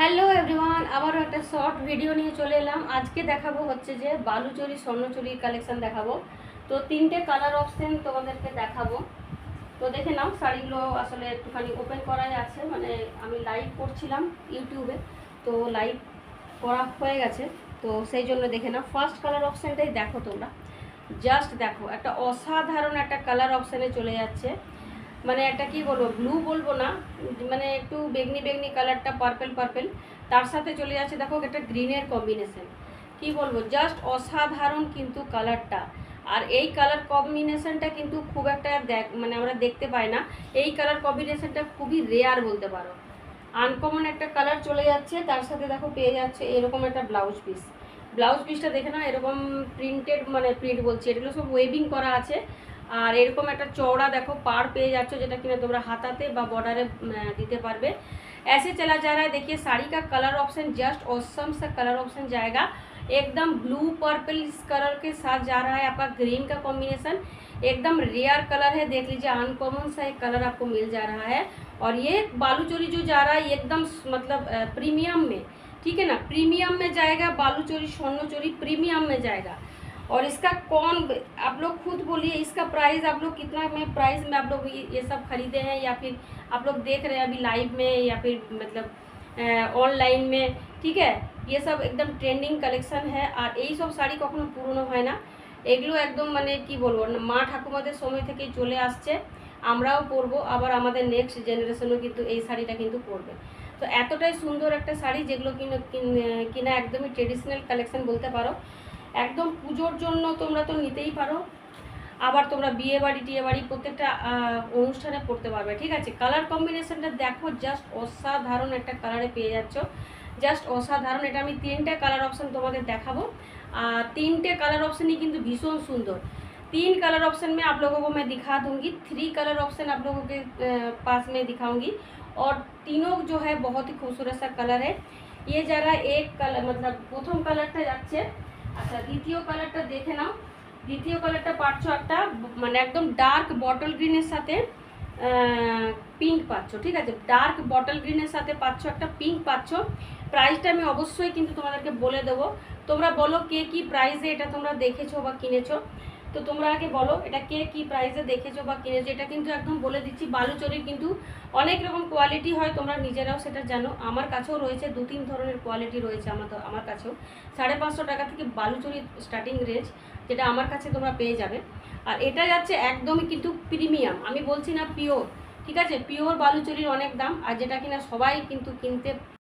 Hello everyone, আবারও একটা short video নিয়ে চলে এলাম। আজকে দেখাবো হচ্ছে যে বালুচরি স্বর্ণচুরির কালেকশন দেখাবো। তো তিনটে কালার অপশন তোমাদেরকে দেখাবো। তো দেখে নাও, শাড়িগুলো আসলে একটুখানি ওপেন করাই আছে, মানে আমি লাইভ করছিলাম ইউটিউবে, তো লাইভ করা হয়ে গেছে, তো সেই জন্য দেখে নাও। ফার্স্ট কালার অপশানটাই দেখো তোমরা, জাস্ট দেখো, একটা অসাধারণ একটা কালার অপশানে চলে যাচ্ছে। মানে একটা কি বলবো, ব্লু বলবো না, মানে একটু বেগনি বেগনি কালারটা, পার্পেল পার্পেল, তার সাথে চলে যাচ্ছে দেখো একটা গ্রিনের কম্বিনেশন। কি বলবো, জাস্ট অসাধারণ কিন্তু কালারটা। আর এই কালার কম্বিনেশনটা কিন্তু খুব একটা মানে আমরা দেখতে পাই না। এই কালার কম্বিনেশনটা খুবই রেয়ার বলতে পারো। আনকমন একটা কালার চলে যাচ্ছে, তার সাথে দেখো পেয়ে যাচ্ছে এরকম একটা ব্লাউজ পিস। ব্লাউজ পিসটা দেখে না, এরকম প্রিন্টেড, মানে প্রিন্ট বলছি, এগুলো সব ওয়েবিং করা আছে। আর এরকম একটা চওড়া দেখো পার পেয়ে যাচ্ছ, যেটা किना তোমরা हाथाते বা বর্ডারে দিতে পারবে। ऐसे चला जा रहा है। देखिए साड़ी का कलर ऑप्शन जस्ट ऑसम सा कलर ऑप्शन जाएगा, एकदम ब्लू पर्पल इस कलर के साथ जा रहा है। आपका ग्रीन का कॉम्बिनेशन एकदम रेयर कलर है, देख लीजिए, अनकॉमन सा एक कलर आपको मिल जा रहा है। और ये बालू चोरी जो जा रहा है एकदम मतलब प्रीमियम में, ठीक है ना, प्रीमियम में जाएगा। बालू चोरी स्वर्ण चोरी प्रीमियम में जाएगा। और इसका कौन, आप लोग खुद बोलिए, इसका प्राइस आप लोग कितना में, प्राइस में आप लोग ये सब खरीदे हैं, या फिर आप लोग देख रहे हैं अभी लाइव में, या फिर मतलब ऑनलाइन में, ठीक है। ये सब एकदम ट्रेंडिंग कलेक्शन है। और এই সব শাড়ি কখনো পুরনো হয় না, এগুলো একদম মানে কি বলবো, মা ঠাকুমাদের সময় থেকেই চলে আসছে, আমরাও পরবো, আবার আমাদের নেক্সট জেনারেশনও কিন্তু এই শাড়িটা কিন্তু পরবে। তো এতটাই সুন্দর একটা শাড়ি, যেগুলো কিনা একদমই ট্রেডিশনাল কালেকশন বলতে পারো। একদম পুজোর জন্য তোমরা তো নিতেই পারো, আবার তোমরা বিয়ে বাড়ি টিয়ে বাড়ি প্রত্যেকটা অনুষ্ঠানে পড়তে পারবে, ঠিক আছে। কালার কম্বিনেশনটা দেখো, জাস্ট অসাধারণ একটা কালারে পেয়ে যাচ্ছ, জাস্ট অসাধারণ। এটা আমি তিনটে কালার অপশন তোমাদের দেখাবো, আর তিনটে कालर ऑप्शन ही किंतु भीषण सुंदर। तीन कलर ऑप्शन में आप लोगों को मैं दिखा दूंगी, 3 कलर ऑप्शन आप लोगों के पास में दिखाऊंगी, और तीनों जो है बहुत ही खूबसूरत सा कलर है। ये जा रहा है एक कलर, मतलब प्रथम कलरটা যাচ্ছে। আচ্ছা, দ্বিতীয় কালারটা দেখে নাও। দ্বিতীয় কালারটা পাচ্ছ একটা মানে একদম ডার্ক বটল গ্রিনের সাথে পিঙ্ক পাচ্ছ, ঠিক আছে। ডার্ক বটল গ্রিনের সাথে পাচ্ছ একটা পিঙ্ক পাচ্ছ। প্রাইসটা আমি অবশ্যই কিন্তু তোমাদেরকে বলে দেবো। তোমরা বলো কে কি প্রাইসে এটা তোমরা দেখেছো বা কিনেছো। তো তোমরা আগে বলো এটা কে কি প্রাইসে দেখেছো বা কিনেছো। এটা কিন্তু একদম বলে দিচ্ছি, বালুচরির কিন্তু অনেক রকম কোয়ালিটি হয়, তোমরা নিজেরাও সেটা জানো। আমার কাছেও রয়েছে 2-3 ধরনের কোয়ালিটি রয়েছে আমার কাছেও। 550 টাকা থেকে বালুচরি স্টার্টিং রেঞ্জ, যেটা আমার কাছে তোমরা পেয়ে যাবে। আর এটা যাচ্ছে একদমই কিন্তু প্রিমিয়াম, আমি বলছি না পিওর, ঠিক আছে। পিওর বালুচরির অনেক দাম, আর যেটা কিনা সবাই কিন্তু কিনতে